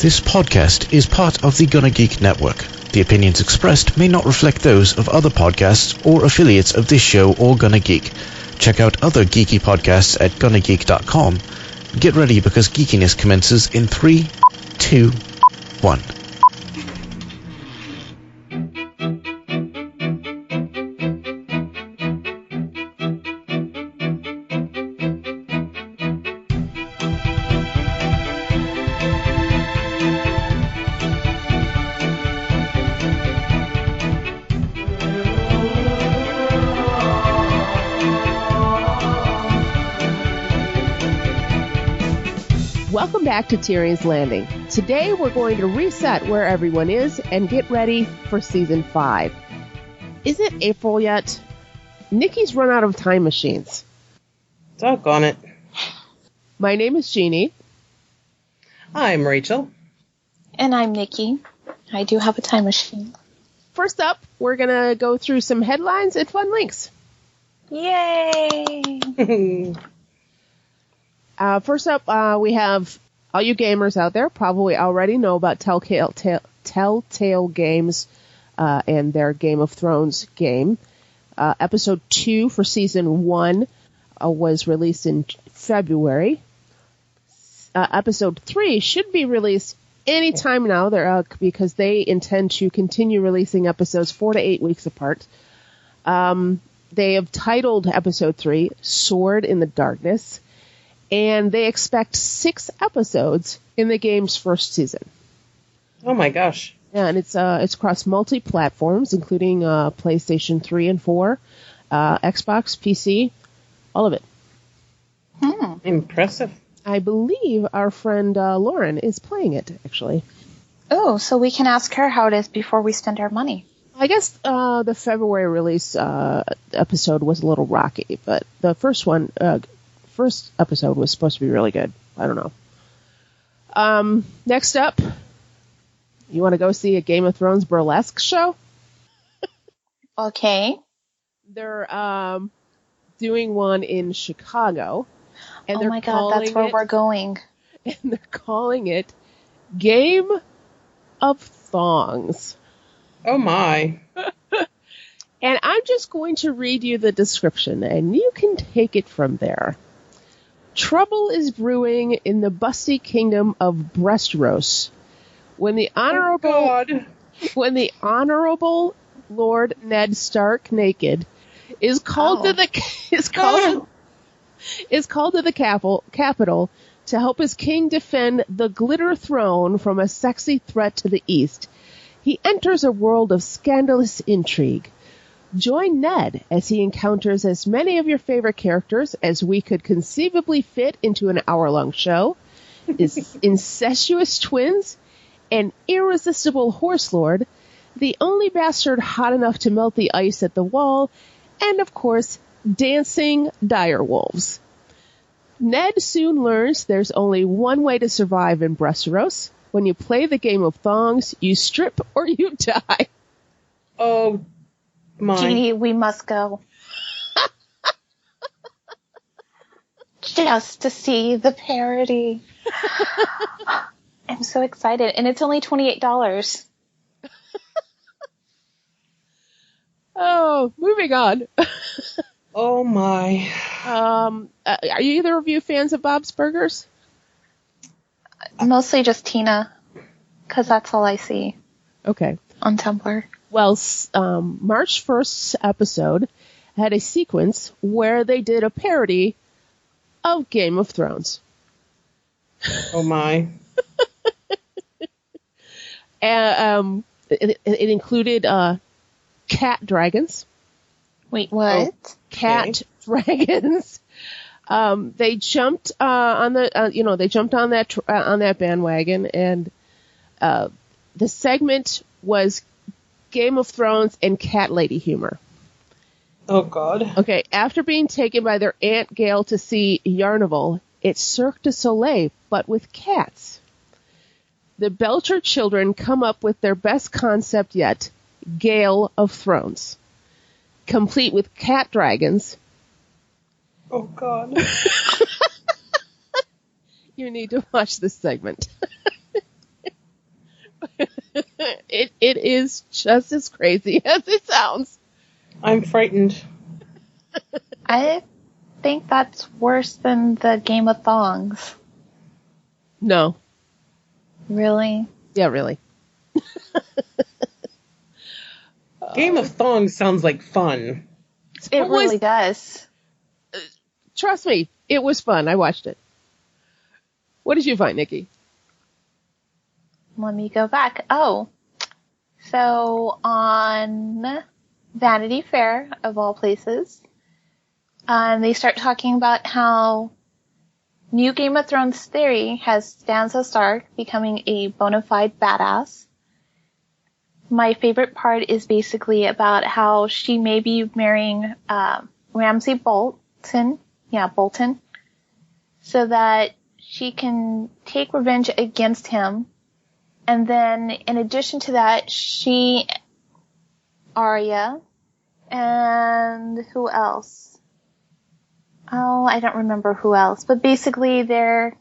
This podcast is part of the Gonna Geek Network. The opinions expressed may not reflect those of other podcasts or affiliates of this show or Gonna Geek. Check out other geeky podcasts at gonnageek.com. Get ready because geekiness commences in 3, 2, 1. Welcome back to Tyrion's Landing. Today we're going to reset where everyone is and get ready for Season 5. Is it April yet? Nikkie's run out of time machines. Doggone it. My name is Jeannie. I'm Rachel. And I'm Nikki. I do have a time machine. First up, we're going to go through some headlines and fun links. Yay! First up, we have all you gamers out there probably already know about Telltale Games and their Game of Thrones game. Episode 2 for Season 1 was released in February. Episode 3 should be released any time now because they intend to continue releasing episodes 4 to 8 weeks apart. They have titled Episode 3 Sword in the Darkness. And they expect 6 episodes in the game's first season. Oh my gosh. Yeah, and it's across multi-platforms, including PlayStation 3 and 4, Xbox, PC, all of it. Impressive. I believe our friend Lauren is playing it, actually. Oh, so we can ask her how it is before we spend our money. I guess the February release episode was a little rocky, but the first episode was supposed to be really good. I don't know. Next up, you want to go see a Game of Thrones burlesque show? Okay. They're doing one in Chicago. And oh my god, that's where we're going. And they're calling it Game of Thongs. Oh my. And I'm just going to read you the description, and you can take it from there. Trouble is brewing in the busty kingdom of Westeros when the honorable Lord Ned Stark naked is called to the capital to help his king defend the glitter throne from a sexy threat to the east. He enters a world of scandalous intrigue. Join Ned as he encounters as many of your favorite characters as we could conceivably fit into an hour-long show, his incestuous twins, an irresistible horse lord, the only bastard hot enough to melt the ice at the wall, and, of course, dancing direwolves. Ned soon learns there's only one way to survive in Westeros. When you play the Game of Thongs, you strip or you die. Oh, my. Jeannie, we must go. Just to see the parody. I'm so excited. And it's only $28. Oh, moving on. Oh my. Are either of you fans of Bob's Burgers? Mostly just Tina, because that's all I see. Okay. On Tumblr. Well, March 1st episode had a sequence where they did a parody of Game of Thrones. Oh my. It included cat dragons. Wait, what? Cat dragons. They jumped on that bandwagon, and the segment was Game of Thrones and cat lady humor. Oh God. Okay, after being taken by their Aunt Gail to see Yarnival, it's Cirque du Soleil, but with cats. The Belcher children come up with their best concept yet, Gale of Thrones, complete with cat dragons. Oh God. You need to watch this segment. It is just as crazy as it sounds. I'm frightened. I think that's worse than the Game of Thongs. No. Really? Yeah, really. Game of Thongs sounds like fun. It really does. Trust me, it was fun. I watched it. What did you find, Nikki? Let me go back. Oh. So on Vanity Fair, of all places, they start talking about how new Game of Thrones theory has Sansa Stark becoming a bona fide badass. My favorite part is basically about how she may be marrying Ramsay Bolton. Yeah, Bolton. So that she can take revenge against him. And then, in addition to that, she, Arya, and who else? Oh, I don't remember who else. But basically, they're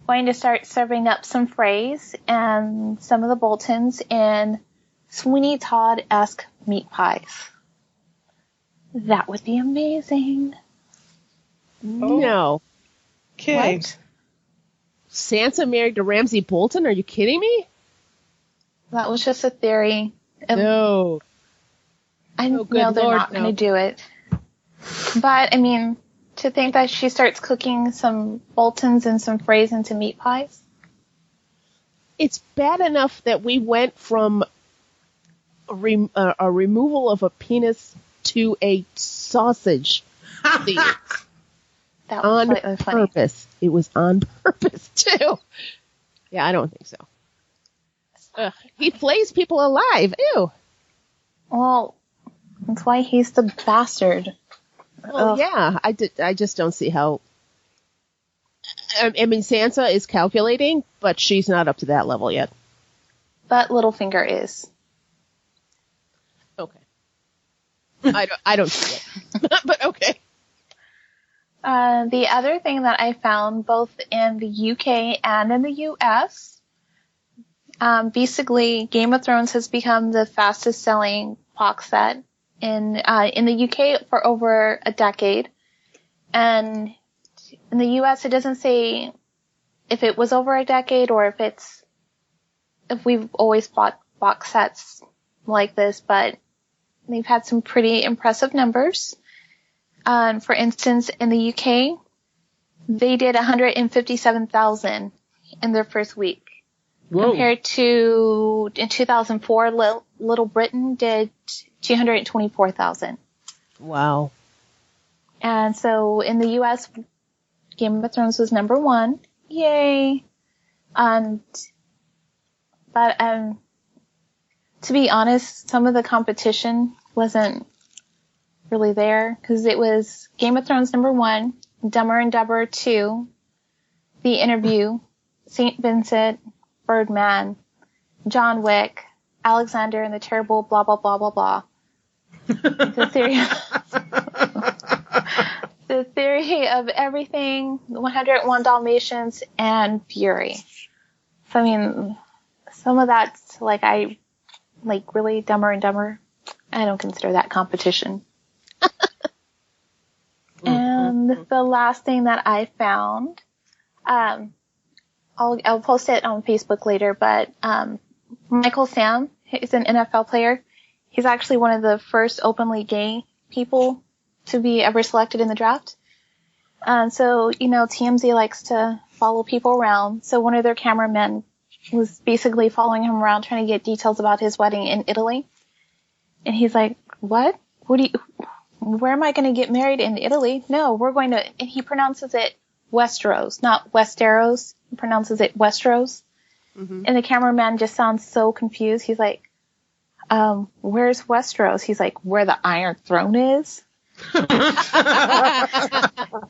going to start serving up some Freys and some of the Boltons in Sweeney Todd-esque meat pies. That would be amazing. No. Okay. What? Sansa married to Ramsay Bolton? Are you kidding me? That was just a theory. No. I Oh, know good they're Lord, not no. going to do it. But, I mean, to think that she starts cooking some Boltons and some Freys into meat pies. It's bad enough that we went from a removal of a penis to a sausage scene. That was On slightly funny. purpose. It was on purpose, too. Yeah, I don't think so. Ugh, he flays people alive. Ew. Well, that's why he's the bastard. Well, Ugh. yeah, I just don't see how. I mean, Sansa is calculating, but she's not up to that level yet. But Littlefinger is. Okay. I don't see it. But okay. The other thing that I found, both in the UK and in the US, basically Game of Thrones has become the fastest selling box set in the UK for over a decade. And in the US, it doesn't say if it was over a decade or if we've always bought box sets like this, but they've had some pretty impressive numbers. For instance, in the UK, they did 157,000 in their first week. Whoa. Compared to, in 2004, Little Britain did 224,000. Wow. And so in the US, Game of Thrones was number one. Yay! But to be honest, some of the competition wasn't really there, because it was Game of Thrones number one, Dumber and Dumber 2, The Interview, St. Vincent, Birdman, John Wick, Alexander and the Terrible, blah, blah, blah, blah, blah. The theory of everything, 101 Dalmatians, and Fury. So, I mean, some of that's really Dumber and Dumber. I don't consider that competition. And the last thing that I found, I'll post it on Facebook later, but Michael Sam is an NFL player. He's actually one of the first openly gay people to be ever selected in the draft. So, TMZ likes to follow people around. So one of their cameramen was basically following him around trying to get details about his wedding in Italy. And he's like, what? Where am I going to get married in Italy? No, we're going to, and he pronounces it Westeros, not Westeros. He pronounces it Westeros. Mm-hmm. And the cameraman just sounds so confused. He's like, where's Westeros? He's like, where the Iron Throne is. And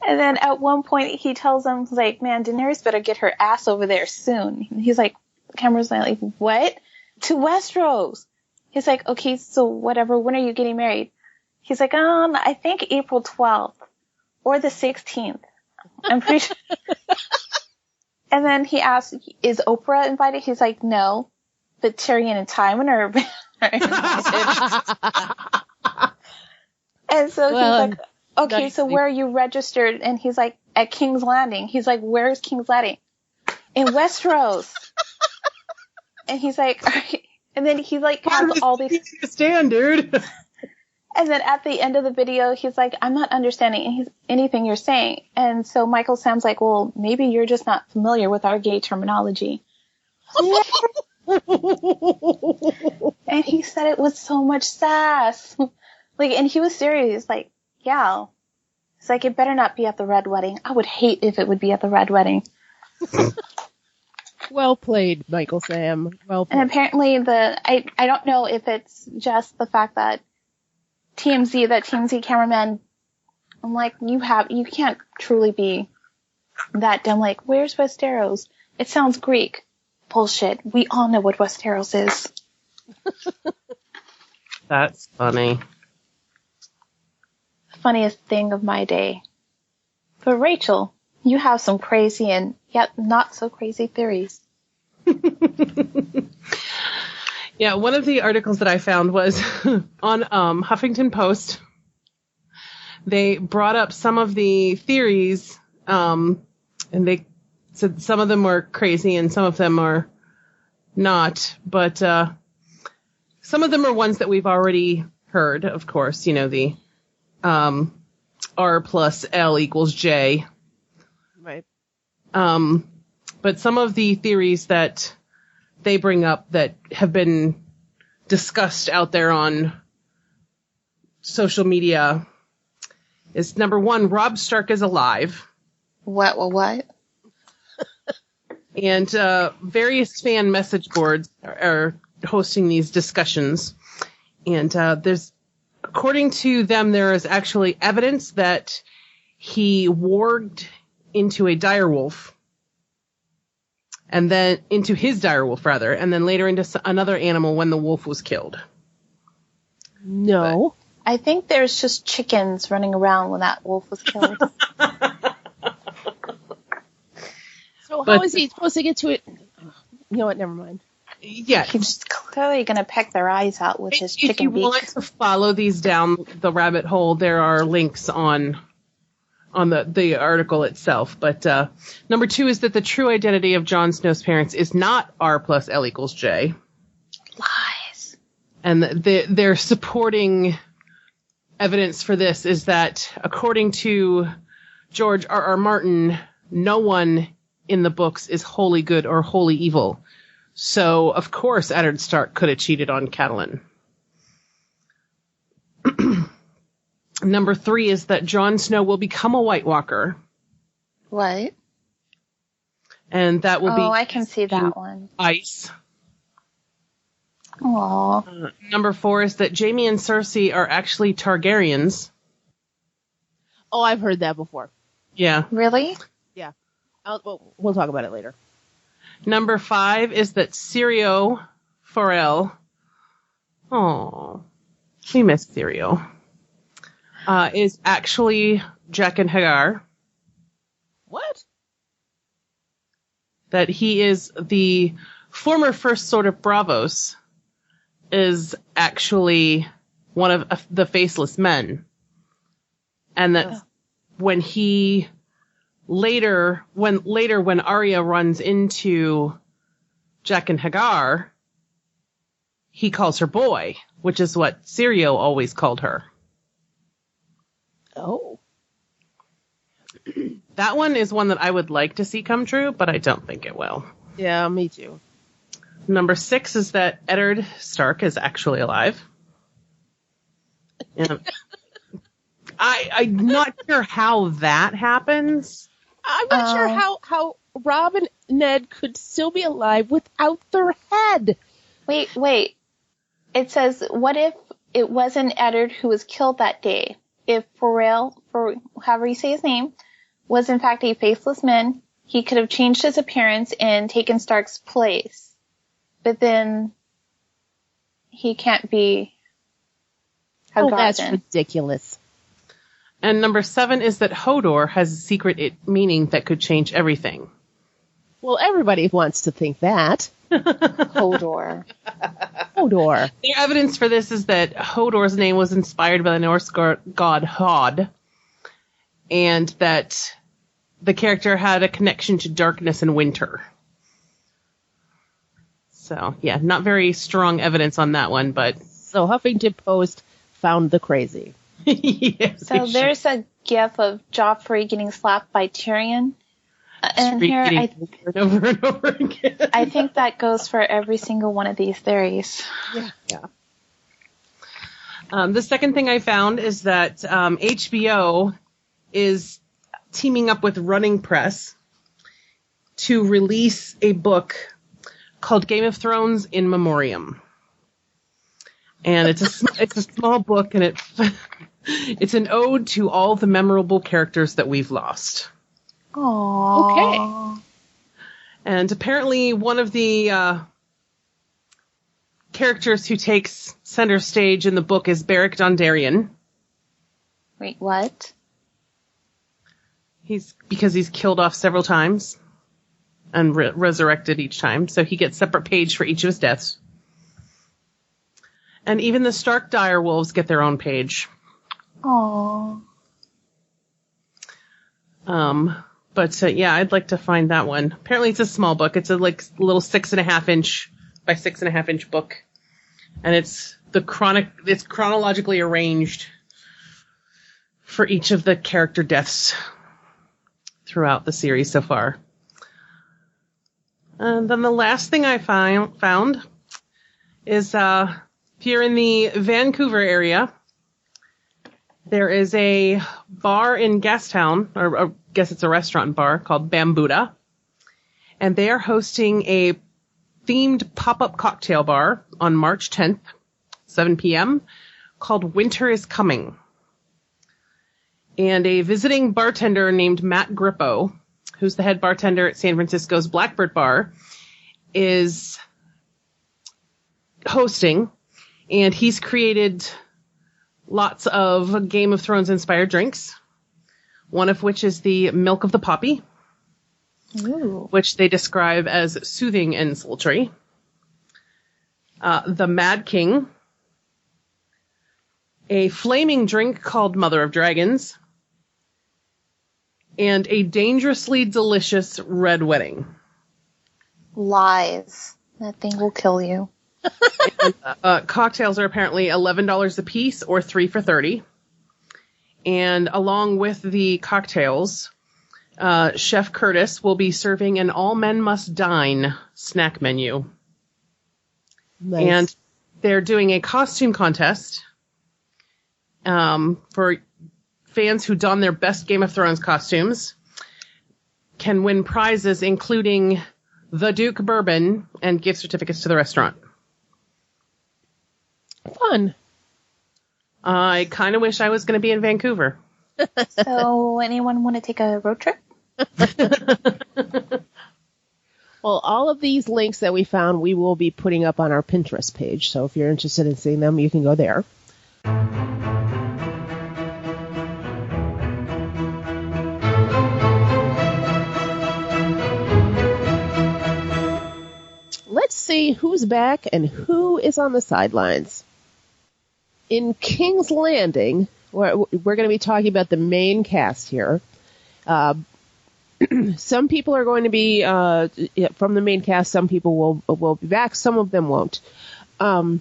then at one point he tells him, he's like, man, Daenerys better get her ass over there soon. And he's like, the camera's like, what? To Westeros. He's like, okay, so whatever, when are you getting married? He's like, I think April 12th or the 16th. I'm pretty sure. And then he asks, is Oprah invited? He's like, no. but Tyrion and Tywin are And so he's like, okay, so where are you registered? And he's like, at King's Landing. He's like, where's King's Landing? In Westeros. And he's like, all right. And then he like has all these. Stand, dude. And then at the end of the video, he's like, I'm not understanding anything you're saying. And so Michael Sam's like, well, maybe you're just not familiar with our gay terminology. And he said it with so much sass. Like, and he was serious. Like, yeah. It's like, it better not be at the red wedding. I would hate if it would be at the red wedding. Well played, Michael Sam. Well played. And apparently I don't know if it's just the fact that TMZ cameraman, I'm like, you can't truly be that dumb. Like, where's Westeros? It sounds Greek. Bullshit. We all know what Westeros is. That's funny. Funniest thing of my day. But Rachel, you have some crazy and yet not so crazy theories. Yeah, one of the articles that I found was on Huffington Post. They brought up some of the theories, and they said some of them were crazy and some of them are not. But some of them are ones that we've already heard, of course. You know, the R plus L equals J. Right. But some of the theories that they bring up that have been discussed out there on social media is, number one, Robb Stark is alive. What? And various fan message boards are hosting these discussions. And according to them, there is actually evidence that he warged into a direwolf. And then into his direwolf, rather, and then later into another animal when the wolf was killed. No. But I think there's just chickens running around when that wolf was killed. So how is he supposed to get to it? You know what? Never mind. Yeah. He's clearly going to peck their eyes out with his chicken beak. If you want to follow these down the rabbit hole, there are links on the article itself. But number two is that the true identity of Jon Snow's parents is not R plus L equals J. Lies. And their supporting evidence for this is that, according to George R.R. Martin, no one in the books is wholly good or wholly evil. So, of course, Eddard Stark could have cheated on Catelyn. Number three is that Jon Snow will become a White Walker. What? And that will be... Oh, I can see that one. Ice. Aww. Number four is that Jaime and Cersei are actually Targaryens. Oh, I've heard that before. Yeah. Really? Yeah. We'll talk about it later. Number five is that Syrio Forel... Oh, we miss Syrio. Is actually Jaqen H'ghar. What? That he is the former First Sword of Braavos, is actually one of the Faceless Men. And that when Arya runs into Jaqen H'ghar, he calls her boy, which is what Syrio always called her. Oh. That one is one that I would like to see come true, but I don't think it will. Yeah, me too. Number six is that Eddard Stark is actually alive. And I'm not sure how that happens. I'm not sure how Robb and Ned could still be alive without their head. Wait. It says, what if it wasn't Eddard who was killed that day? If Forel, for however you say his name, was in fact a faceless man, he could have changed his appearance and taken Stark's place. But then he can't be Oh, that's ridiculous. And number 7 is that Hodor has a secret meaning that could change everything. Well, everybody wants to think that. Hodor. Hodor. The evidence for this is that Hodor's name was inspired by the Norse god Hod, and that the character had a connection to darkness and winter. So, yeah, not very strong evidence on that one, but... So Huffington Post found the crazy. Yes, So there's a gif of Joffrey getting slapped by Tyrion. And here, over and over again. I think that goes for every single one of these theories. Yeah. The second thing I found is that HBO is teaming up with Running Press to release a book called Game of Thrones in Memoriam. And it's a small book, and it's an ode to all the memorable characters that we've lost. Aww. Okay. And apparently one of the characters who takes center stage in the book is Beric Dondarrion. Wait, what? Because he's killed off several times and resurrected each time, so he gets separate page for each of his deaths. And even the Stark direwolves get their own page. Aww. But yeah, I'd like to find that one. Apparently it's a small book. It's a little 6.5 inch by 6.5 inch book. And it's chronologically arranged for each of the character deaths throughout the series so far. And then the last thing I found is if you're in the Vancouver area, there is a bar in Gastown, or I guess it's a restaurant and bar, called Bambuda. And they are hosting a themed pop-up cocktail bar on March 10th, 7 p.m., called Winter is Coming. And a visiting bartender named Matt Grippo, who's the head bartender at San Francisco's Blackbird Bar, is hosting. And he's created lots of Game of Thrones inspired drinks, one of which is the Milk of the Poppy, Ooh. which they describe as soothing and sultry. The Mad King, a flaming drink called Mother of Dragons, and a dangerously delicious Red Wedding. Lies. That thing will kill you. And, cocktails are apparently $11 a piece or 3 for $30. And along with the cocktails, Chef Curtis will be serving an all men must dine snack menu. Nice. And they're doing a costume contest for fans who don their best Game of Thrones costumes can win prizes, including the Duke Bourbon and gift certificates to the restaurant. Fun. I kind of wish I was going to be in Vancouver. So, anyone want to take a road trip? Well, all of these links that we found, we will be putting up on our Pinterest page. So if you're interested in seeing them, you can go there. Let's see who's back and who is on the sidelines. In King's Landing, we're going to be talking about the main cast here. Some people are going to be from the main cast. Some people will be back. Some of them won't. In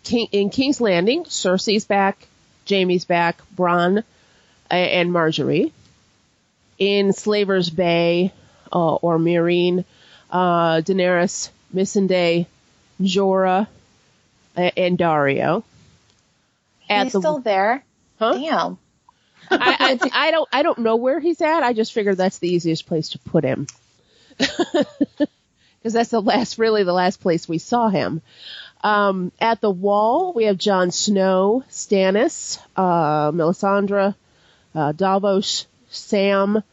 King's Landing, Cersei's back, Jaime's back, Bronn and Marjorie. In Slaver's Bay or Meereen, Daenerys, Missandei, Jorah, and Dario. He's still there? Huh? Damn. I don't know where he's at. I just figured that's the easiest place to put him. Because that's the last place we saw him. At the Wall, we have Jon Snow, Stannis, Melisandre, Davos, Sam,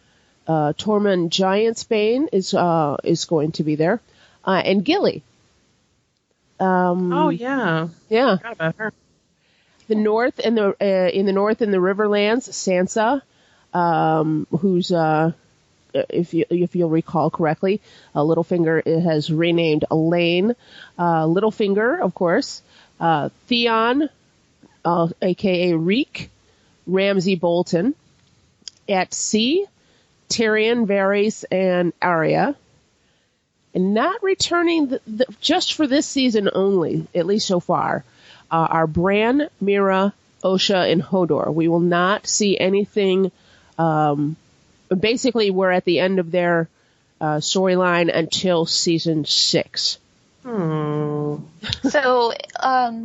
Tormund Giantsbane is going to be there, and Gilly. Oh yeah, Yeah. Forgot about her. The North and in the North in the Riverlands, Sansa, who's if you'll recall correctly, Littlefinger has renamed Elaine Littlefinger, of course. Theon, a.k.a. Reek, Ramsay Bolton. At sea, Tyrion, Varys, and Arya. And not returning just for this season only, at least so far, are Bran, Mira, Osha, and Hodor. We will not see anything. Basically, we're at the end of their storyline until season 6. So,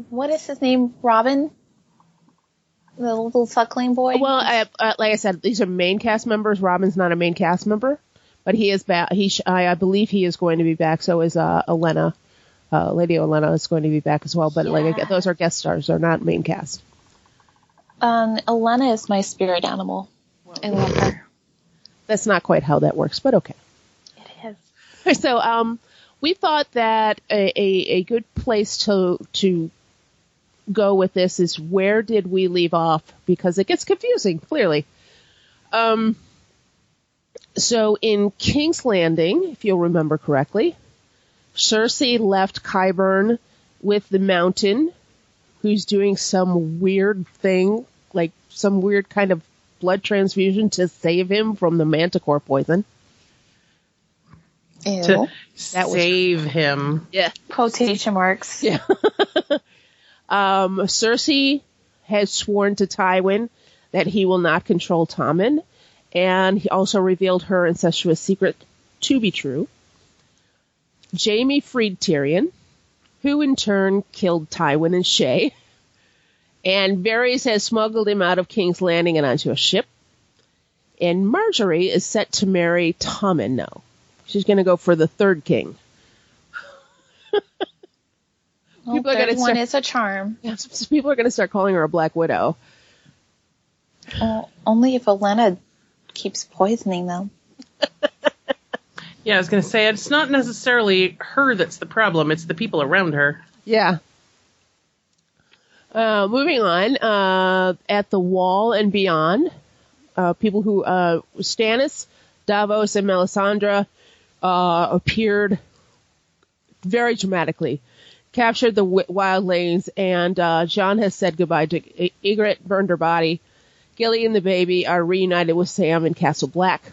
what is his name? Robin? The little suckling boy? Well, like I said, these are main cast members. Robin's not a main cast member, but he is back. I believe he is going to be back. So is Olenna. Lady Olenna is going to be back as well. But those are guest stars. They're not main cast. Olenna is my spirit animal. I love her. That's not quite how that works, but okay. It is. So we thought that a good place to go with this is where did we leave off, because it gets confusing, clearly. So in King's Landing, if you'll remember correctly, Cersei left Qyburn with the Mountain, who's doing some weird thing, like some weird kind of blood transfusion to save him from the manticore poison. Ew. To save him. Yeah. Quotation marks. Yeah. Cersei has sworn to Tywin that he will not control Tommen, and he also revealed her incestuous secret to be true. Jaime freed Tyrion, who in turn killed Tywin and Shay. And Varys has smuggled him out of King's Landing and onto a ship. And Marjorie is set to marry Tommen now. She's going to go for the third king. Well, third one is a charm. Yeah, people are going to start calling her a Black Widow. Only if Olenna keeps poisoning them. Yeah, I was going to say, it's not necessarily her that's the problem. It's the people around her. Yeah. Moving on, at the Wall and beyond, people who, Stannis, Davos, and Melisandre appeared very dramatically, captured the wild lanes, and Jon has said goodbye to Ygritte, burned her body. Gilly and the baby are reunited with Sam in Castle Black.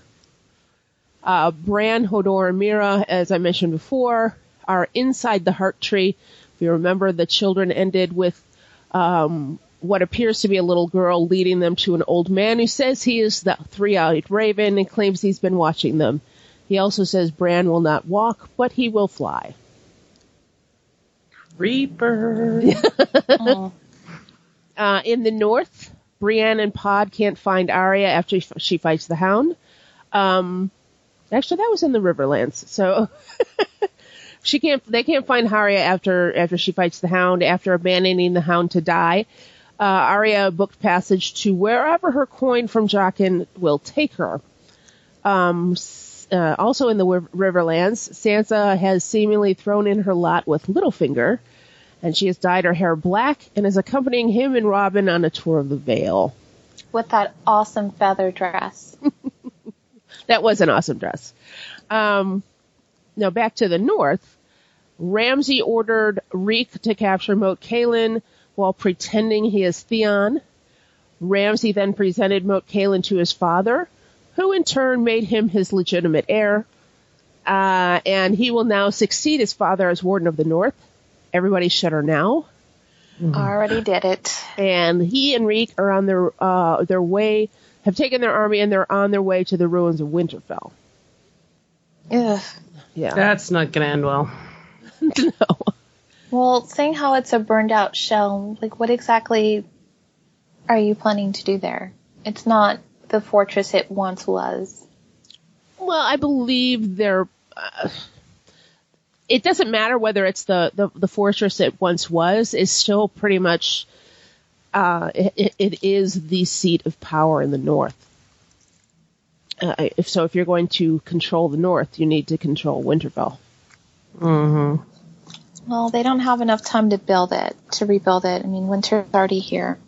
Bran, Hodor, and Mira, as I mentioned before, are inside the Heart Tree. If you remember, the children ended with what appears to be a little girl leading them to an old man who says he is the three-eyed raven and claims he's been watching them. He also says Bran will not walk, but he will fly. Reaper. In the north, Brienne and Pod can't find Arya after she fights the Hound. Actually, that was in the Riverlands. So they can't find Arya after she fights the Hound, after abandoning the Hound to die. Arya booked passage to wherever her coin from Jaqen will take her. Also in the Riverlands, Sansa has seemingly thrown in her lot with Littlefinger, and she has dyed her hair black and is accompanying him and Robin on a tour of the Vale. With that awesome feather dress. That was an awesome dress. Now back to the north. Ramsay ordered Reek to capture Moat Cailin while pretending he is Theon. Ramsay then presented Moat Cailin to his father, who in turn made him his legitimate heir. And he will now succeed his father as Warden of the North. Everybody shudder now. Mm-hmm. Already did it. And he and Reek are on their way, have taken their army, and they're on their way to the ruins of Winterfell. Ugh. Yeah. That's not going to end well. No. Well, seeing how it's a burned out shell, like what exactly are you planning to do there? It's not the fortress it once was. Well, I believe they're... it doesn't matter whether it's the fortress it once was. It's still pretty much... it is the seat of power in the north. If you're going to control the north, you need to control Winterfell. Mm-hmm. Well, they don't have enough time to rebuild it. I mean, winter's already here.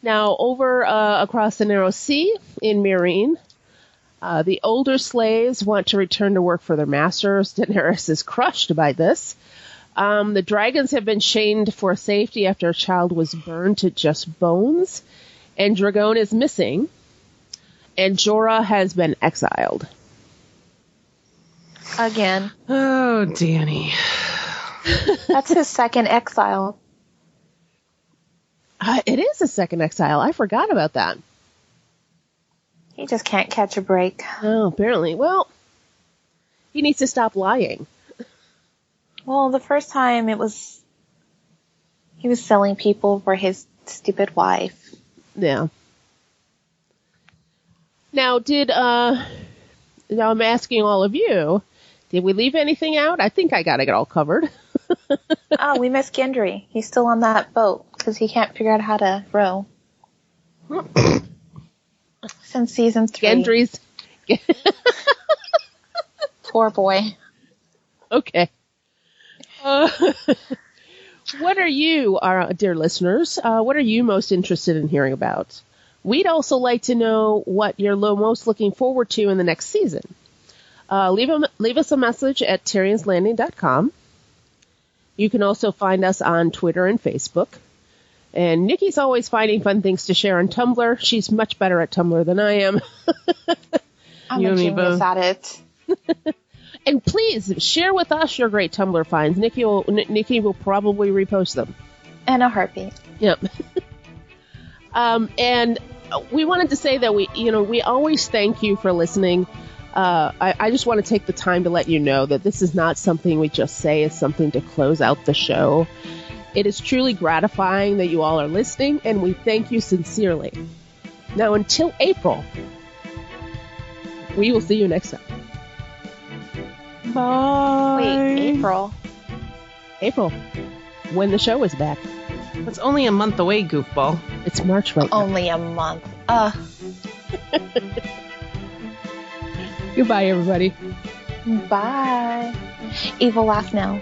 Now, over across the Narrow Sea in Meereen, The older slaves want to return to work for their masters. Daenerys is crushed by this. The dragons have been chained for safety after a child was burned to just bones. And Dragon is missing. And Jorah has been exiled. Again. Oh, Danny. That's his second exile. It is a second exile. I forgot about that. He just can't catch a break. Oh, apparently. Well, he needs to stop lying. Well, the first time he was selling people for his stupid wife. Yeah. Now, now I'm asking all of you, did we leave anything out? I think I got it all covered. Oh, we missed Gendry. He's still on that boat because he can't figure out how to row. Since season 3. Gendry's. Poor boy. Okay. What are you, our dear listeners, what are you most interested in hearing about? We'd also like to know what you're most looking forward to in the next season. Leave us a message at tyrionslanding.com. You can also find us on Twitter and Facebook. And Nikkie's always finding fun things to share on Tumblr. She's much better at Tumblr than I am. I'm a genius at it. And please share with us your great Tumblr finds. Nikkie will probably repost them. In a heartbeat. Yep. And we wanted to say that we always thank you for listening. I just want to take the time to let you know that this is not something we just say. It's something to close out the show. It is truly gratifying that you all are listening, and we thank you sincerely. Now, until April, we will see you next time. Bye. Wait, April? April, when the show is back. It's only a month away, goofball. It's March right now. Only a month. Goodbye, everybody. Bye. Evil laugh now.